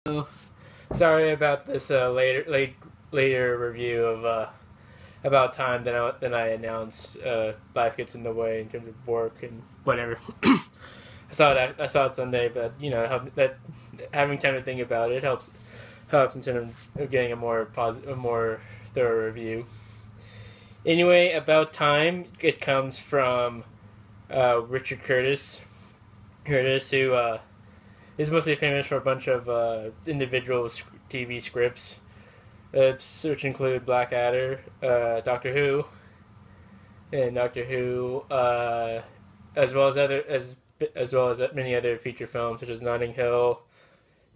Oh, sorry about this later review of About Time than I announced. Life gets in the way in terms of work and whatever. I saw it Sunday, but that having time to think about it helps in terms of getting a more positive, a more thorough review. Anyway, About Time, it comes from Richard Curtis. Curtis, who is mostly famous for a bunch of individual TV scripts, which include Blackadder, Doctor Who, as well as as well as many other feature films such as Notting Hill,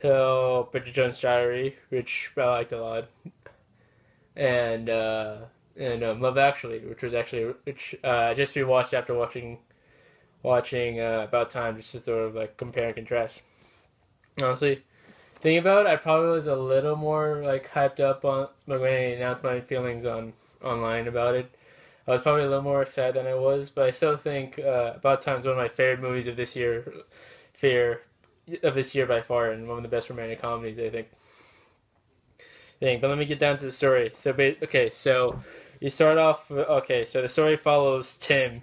Bridget Jones' Diary, which I liked a lot, and Love Actually, which I just rewatched after watching About Time, just to sort of like compare and contrast. Honestly, thinking about it, I probably was a little more like hyped up on like when I announced my feelings online about it. I was probably a little more excited than I was, but I still think About Time is one of my favorite movies of this year, fair of this year by far, and one of the best romantic comedies I think. But let me get down to the story. So you start off. So the story follows Tim.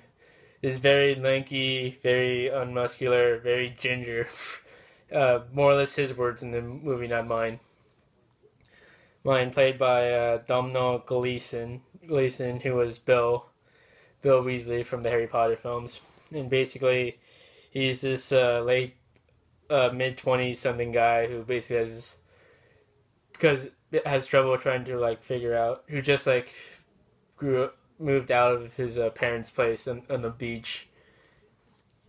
Is very lanky, very unmuscular, very ginger. More or less his words in the movie, not mine. Mine played by Domhnall Gleeson, who was Bill Weasley from the Harry Potter films, and basically he's this late mid-20s something guy who basically has trouble trying to like figure out who just like moved out of his parents' place on the beach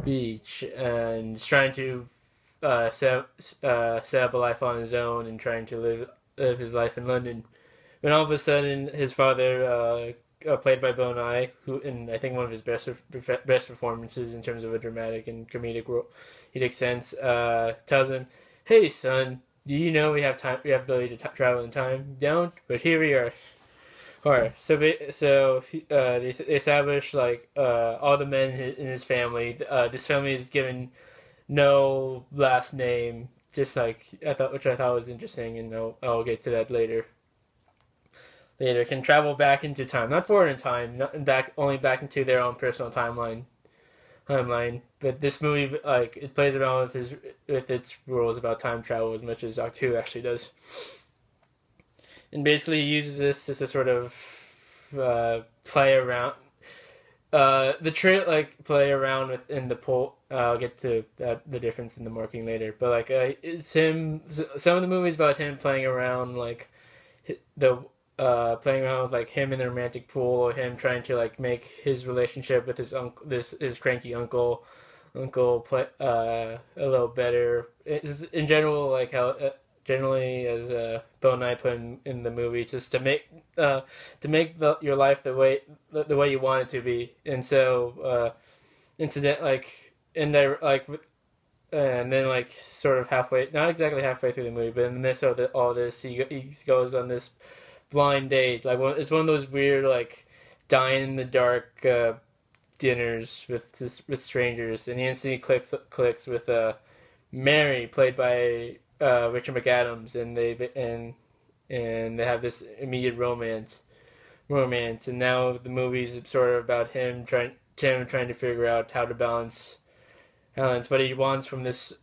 and is trying to set up a life on his own and trying to live his life in London. When all of a sudden his father, played by Bill Nye, who in I think one of his best performances in terms of a dramatic and comedic sense, tells him, "Hey son, do you know we have time? We have ability to travel in time. Don't, but here we are." Alright, so they establish like all the men in his family. This family is given no last name, just like which I thought was interesting, and I'll get to that later. Later, can travel back into time, not forward in time, not only back into their own personal timeline. But this movie, like, it plays around with its rules about time travel as much as Doctor Who actually does, and basically uses this as a sort of play around. Play around within the poll. I'll get to the difference in the marketing later, but like it's him. Some of the movies about him playing around, like playing around with like him in the romantic pool, or him trying to like make his relationship with his his cranky uncle play a little better. In general, like how generally as Bill Nye put in the movie, just your life the way you want it to be. And so incident like and there like and then like sort of halfway, not exactly halfway through the movie, but in the midst of all this, he goes on this blind date. Like it's one of those weird like dying in the dark dinners with strangers, and he instantly clicks with Mary, played by Richard McAdams, and they have this immediate romance, and now the movie's sort of about Tim trying to figure out how to balance what he wants from this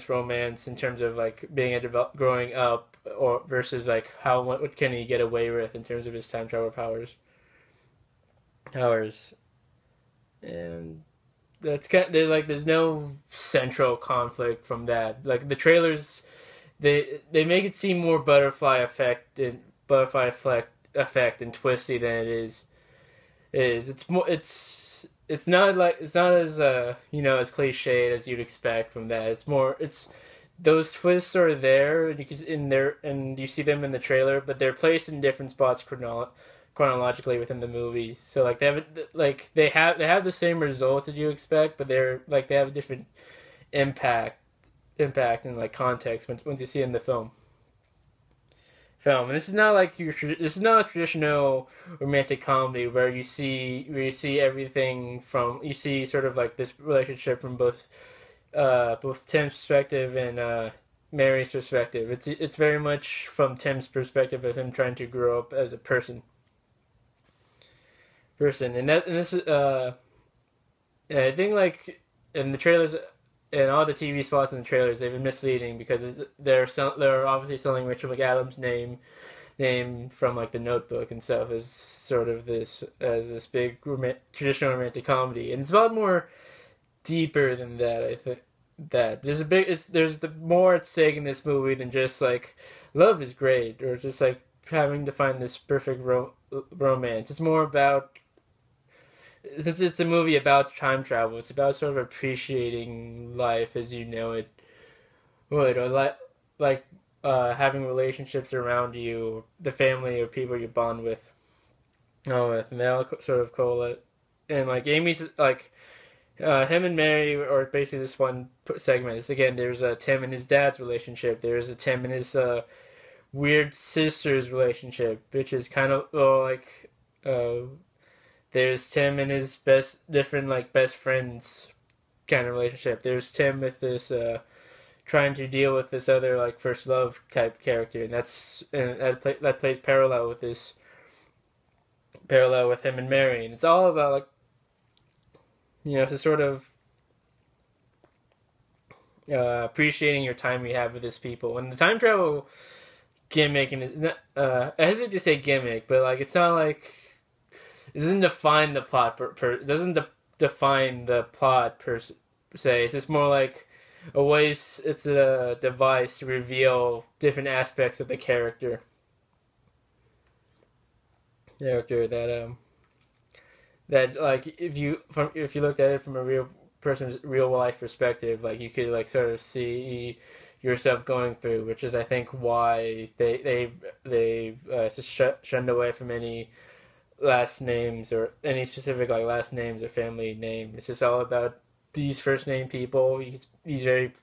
romance in terms of like being growing up, or versus like what can he get away with in terms of his time travel powers. And there's no central conflict from that. Like the trailers, they make it seem more butterfly effect and twisty than it is. It's not as as cliched as you'd expect from that. It's those twists are there, and you see them in the trailer, but they're placed in different spots chronologically within the movie. So like they have the same results that you expect, but they have a different impact and like context once you see it in the film. And this is not this is not a traditional romantic comedy where you see everything from, you see sort of like this relationship from both Tim's perspective Mary's perspective. It's very much from Tim's perspective of him trying to grow up as a person, and this and I think like in the trailers and all the TV spots in the trailers, they've been misleading because they're obviously selling Rachel McAdams' name from like the Notebook and stuff as sort of this big traditional romantic comedy, and it's a lot more deeper than that. I think that there's the more at stake in this movie than just like love is great or just like having to find this perfect romance. It's more about since it's a movie about time travel. It's about sort of appreciating life as you know it would, or like having relationships around you, the family or people you bond with. And they all sort of correlate. And like Amy's like him and Mary, or basically this one segment is again. There's a Tim and his dad's relationship. There's a Tim and his weird sister's relationship, which is kind of there's Tim and his best friends kind of relationship. There's Tim with this trying to deal with this other like first love type character, and that plays parallel with him and Mary, and it's all about like to sort of appreciating your time you have with these people. And the time travel gimmick, and I hesitate to say gimmick, but like it's not like it doesn't define the plot it doesn't define the plot per se. It's just more like it's a device to reveal different aspects of the character that like if you looked at it from a real person's real life perspective, like you could like sort of see yourself going through, which is I think why they just shunned away from any last names or any specific like last names or family name. It's just all about these first name people. These very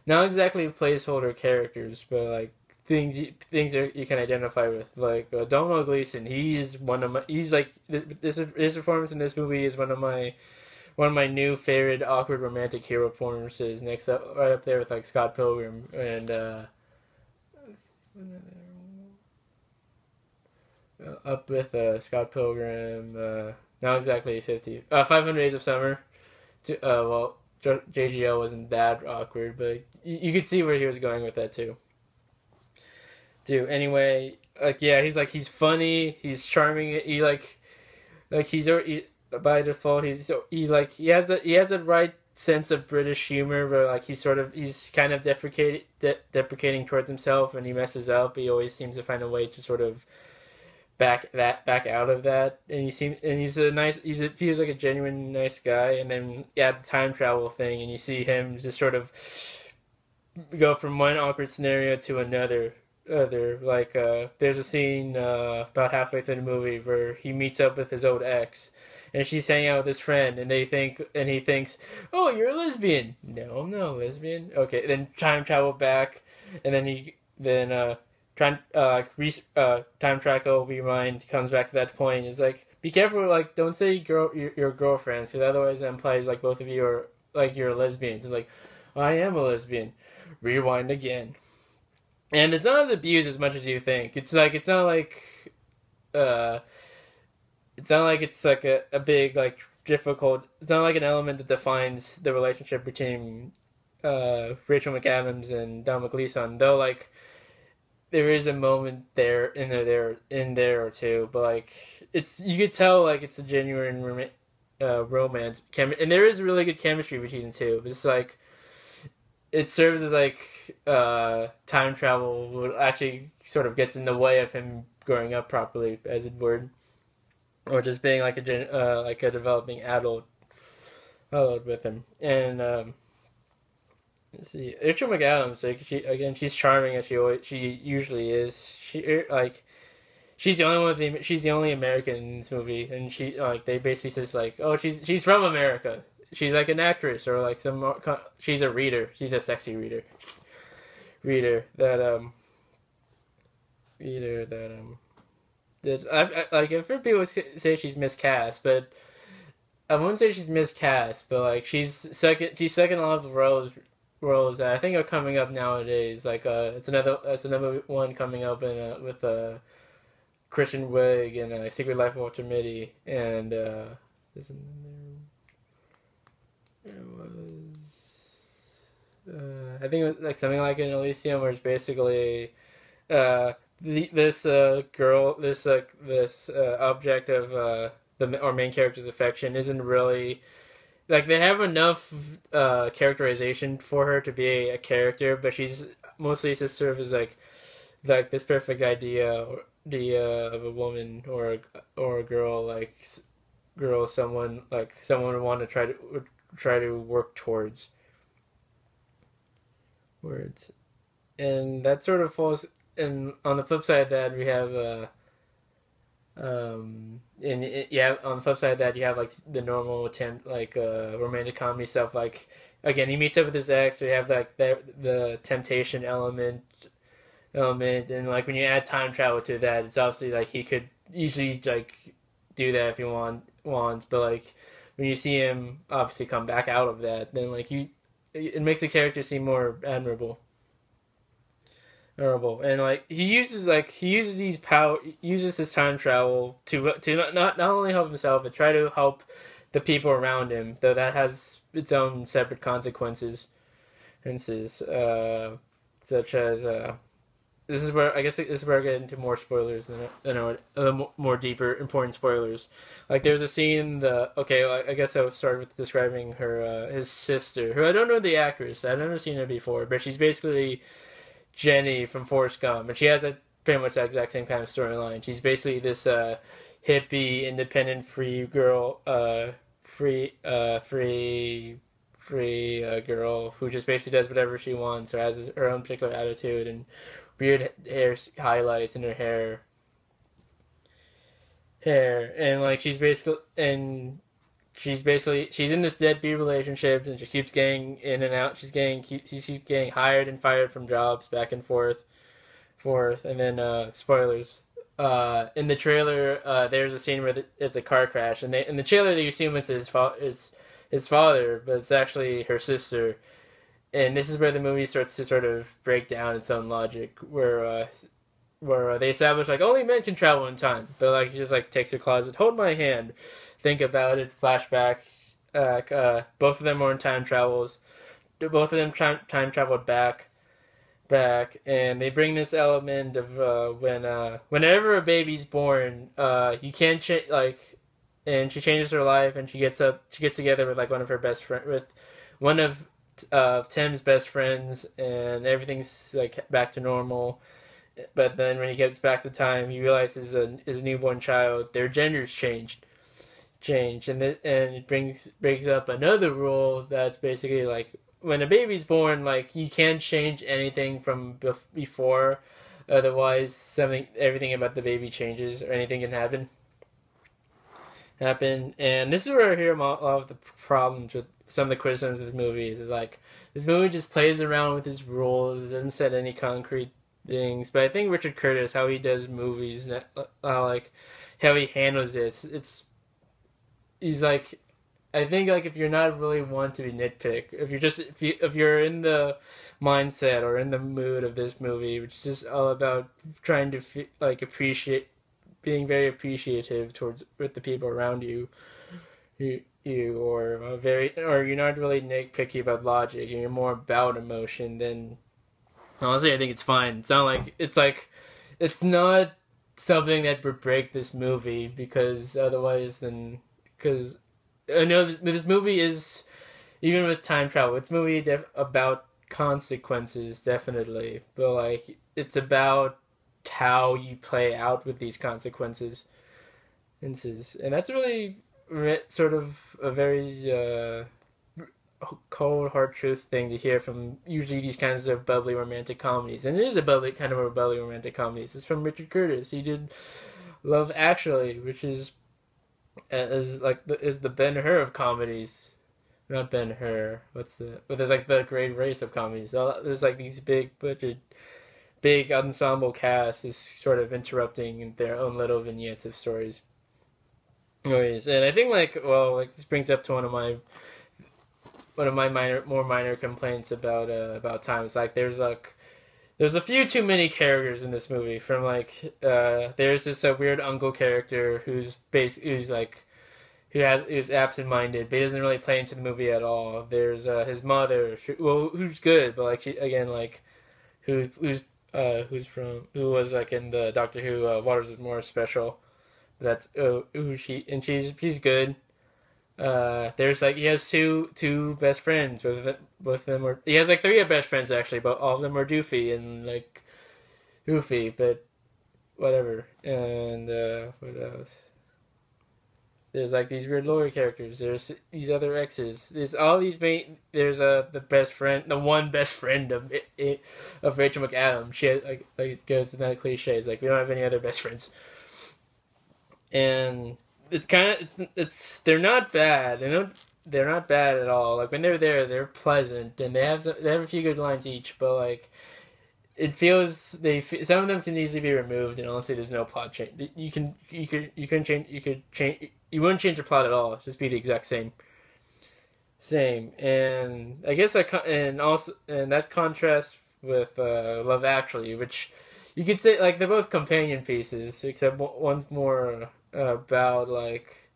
not exactly placeholder characters, but like things that you can identify with. Like Domhnall Gleeson, his performance in this movie is one of my new favorite awkward romantic hero performances. Right up there with like Scott Pilgrim and up with Scott Pilgrim. Not exactly 500 Days of Summer. JGL wasn't that awkward, but you could see where he was going with that too. Anyway, like yeah, he's funny, he's charming. He's already by default he has the right sense of British humor, where like he's kind of deprecating towards himself when he messes up. He always seems to find a way to sort of back out of that, and he feels like a genuine nice guy. And then the time travel thing, and you see him just sort of go from one awkward scenario to another. There's a scene about halfway through the movie where he meets up with his old ex, and she's hanging out with his friend, and he thinks, "Oh, you're a lesbian." No, I'm not a lesbian. Okay, then time travel back, and then time travel rewind comes back to that point. It's like, be careful, like don't say your girlfriends, because otherwise that implies like both of you are like you're lesbians. It's like, I am a lesbian. Rewind again. And it's not as abused as much as you think. It's not like it's like a big like difficult. It's not like an element that defines the relationship between Rachel McAdams and Domhnall Gleeson. Though like there is a moment there in there or two, but like you could tell like it's a genuine romance, and there is really good chemistry between the two. But it's like it serves as like time travel would actually sort of gets in the way of him growing up properly, as it were, or just being like a developing adult with him. And let's see, Rachel McAdams, like she's charming as she usually is. She's the only American in this movie, and they basically says like, oh, she's from America. She's like an actress or like she's a reader. She's a sexy reader that I've heard people say she's miscast, but I wouldn't say she's miscast. But like she's second a lot of the roles roles that I think are coming up nowadays. Like it's another one coming up in with Christian Wiig and Secret Life of Walter Mitty and there's it was I think it was like something like an Elysium, where it's basically this girl, this object of the our main character's affection isn't really like they have enough characterization for her to be a character, but she's mostly just serve as like this perfect idea of a woman or a girl someone would want to try to work towards words, and that sort of falls. And on the flip side of that, we have on the flip side of that, you have like the normal attempt, like romantic comedy stuff. Like again, he meets up with his ex. We have like the temptation element, and like when you add time travel to that, it's obviously like he could easily like do that if he wants. But like when you see him obviously come back out of that, then like it makes the character seem more admirable. And like he uses his time travel to not only help himself but try to help the people around him, though that has its own separate consequences. Such as this is where I get into more spoilers than more deeper important spoilers. Like there's a scene I guess I'll start with describing her his sister, who I don't know the actress. I've never seen her before, but she's basically Jenny from Forrest Gump, and she has pretty much that exact same kind of storyline. She's basically this hippie, independent, free girl, free girl who just basically does whatever she wants or has her own particular attitude and weird hair highlights in her hair, and like she's in this deadbeat relationship, and she keeps getting in and out. She keeps getting hired and fired from jobs back and forth. And then spoilers. In the trailer, there's a scene where it's a car crash, and in the trailer they assume it's his father, but it's actually her sister. And this is where the movie starts to sort of break down its own logic, where they establish like only men can travel in time, but like he just like takes her closet, hold my hand, think about it, flashback. Both of them were in time travels. Both of them time traveled back, and they bring this element of whenever a baby's born, you can't change and she changes her life, and she gets together with like one of her best friend with one of Tim's best friends, and everything's like back to normal. But then when he gets back to time, he realizes his newborn child, their genders change, and it brings up another rule that's basically like when a baby's born, like you can't change anything from before, otherwise everything about the baby changes or anything can happen. And this is where I hear a lot of the problems with some of the criticisms of the movies. Is like this movie just plays around with his rules, it doesn't set any concrete things. But I think Richard Curtis, how he does movies, like how he handles it, he's like, I think like if you're not really one to be nitpick, if you're in the mindset or in the mood of this movie, which is just all about trying to appreciate, being very appreciative with the people around you, or you're not really nitpicky about logic and you're more about emotion, then honestly I think it's fine. It's not something that would break this movie, because because I know this movie is, even with time travel, it's a movie about consequences, definitely, but like it's about how you play out with these consequences, and that's really sort of a very cold hard truth thing to hear from usually these kinds of bubbly romantic comedies. And it is a bubbly romantic comedy. It's from Richard Curtis. He did Love Actually, which is the Ben-Hur of comedies. Not Ben-Hur. But there's like the Great Race of comedies. So there's like these big ensemble cast is sort of interrupting in their own little vignettes of stories. Anyways, and I think this brings up to one of my one of my more minor complaints about time is like there's a few too many characters in this movie. From like there's this weird uncle character who's like who's absent-minded, but he doesn't really play into the movie at all. There's his mother, who's good, but like she, again, like who was like in the Doctor Who Waters is More Special. That's who she's good. There's like he has two best friends. Both of them are he has like three best friends actually, but all of them are doofy and like goofy, but whatever. And what else? There's like these weird lawyer characters. There's these other exes. There's all these main. There's the best friend, the one best friend of Rachel McAdams. She has, like it goes to that cliche. It's like we don't have any other best friends, and it kind of it's they're not bad. They're not bad at all. Like when they're there, they're pleasant, and they have a few good lines each. But like it feels some of them can easily be removed, and honestly, there's no plot change. You could change. You wouldn't change the plot at all. Just be the exact same. And I guess that contrasts with Love Actually, which you could say like they're both companion pieces, except one's more about like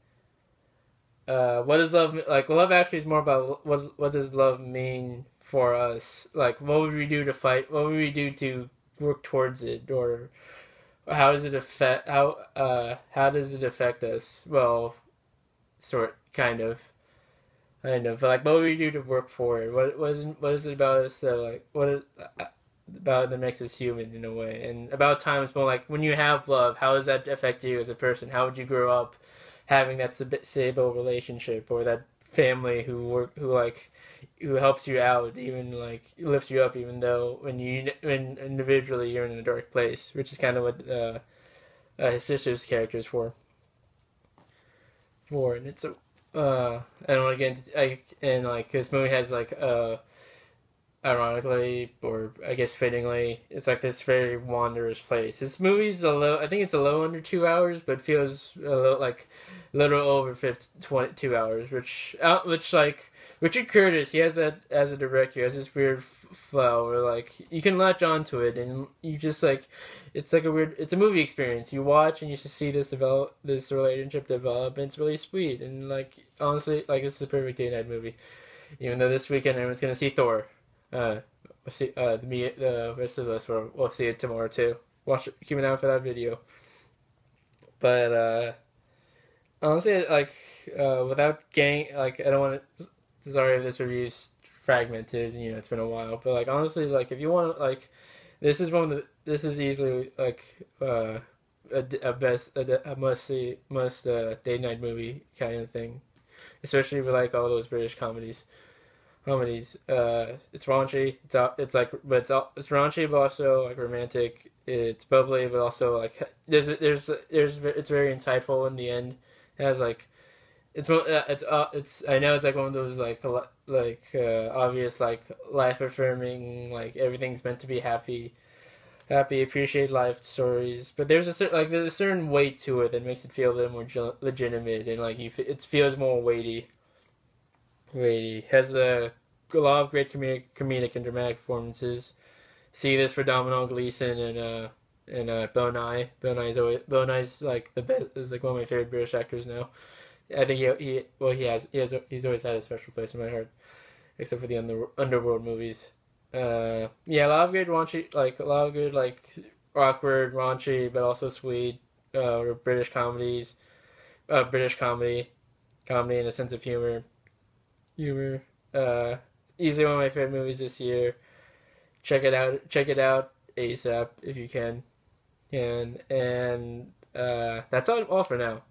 what is love like. Love Actually is more about what does love mean for us? Like what would we do to fight? What would we do to work towards it? Or how does it affect us? Well, kind of. But like, what would we do to work for it? What is it about us that like what is about it that makes us human in a way? And about time is more like when you have love, how does that affect you as a person? How would you grow up having that stable relationship or that family who helps you out, even like lifts you up, even though when individually you're in a dark place, which is kind of what his sister's character is for. And it's I don't want to get into and like this movie has like ironically or I guess fittingly, it's like this very wondrous place. This movie's I think it's a little under 2 hours, but feels a little over 22 hours, which like Richard Curtis, he has that as a director, he has this weird flow where like you can latch onto it and you just like it's a movie experience. You watch and you just see this relationship develop, and it's really sweet. And like honestly, like it's the perfect day night movie. Even though this weekend everyone's gonna see Thor, we'll see the rest of us we'll see it tomorrow too. Keep an eye out for that video. But honestly, like without getting like I don't want to. Sorry if this review's fragmented. It's been a while, but like honestly, like if you want like this is easily like a must date night movie kind of thing, especially with like all those British comedies. It's raunchy. It's raunchy, but also like romantic. It's bubbly, but also like it's very insightful in the end. It has like it's I know it's like one of those like obvious like life affirming like everything's meant to be happy, appreciate life stories, but there's a certain weight to it that makes it feel a little more legitimate, and like it feels more weighty. Has a lot of great comedic and dramatic performances. See this for Domhnall Gleeson and Bill Nye. Bill Nye's like the best. Is like one of my favorite British actors now. I think he's always had a special place in my heart, except for the underworld movies. Yeah, a lot of good raunchy, like a lot of good like awkward, raunchy, but also sweet British comedies, British comedy and a sense of humor. Easily one of my favorite movies this year. Check it out ASAP if you can, and that's all for now.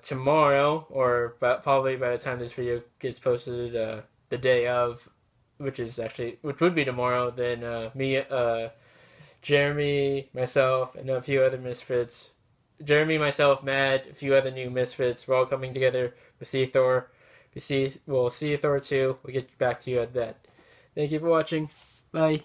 Tomorrow, or probably by the time this video gets posted, the day of, which would be tomorrow, then me, Jeremy, myself, and a few other misfits. Jeremy, myself, Matt, a few other new misfits. We're all coming together. We'll see Thor. We'll see Thor 2. We'll get back to you at that. Thank you for watching. Bye.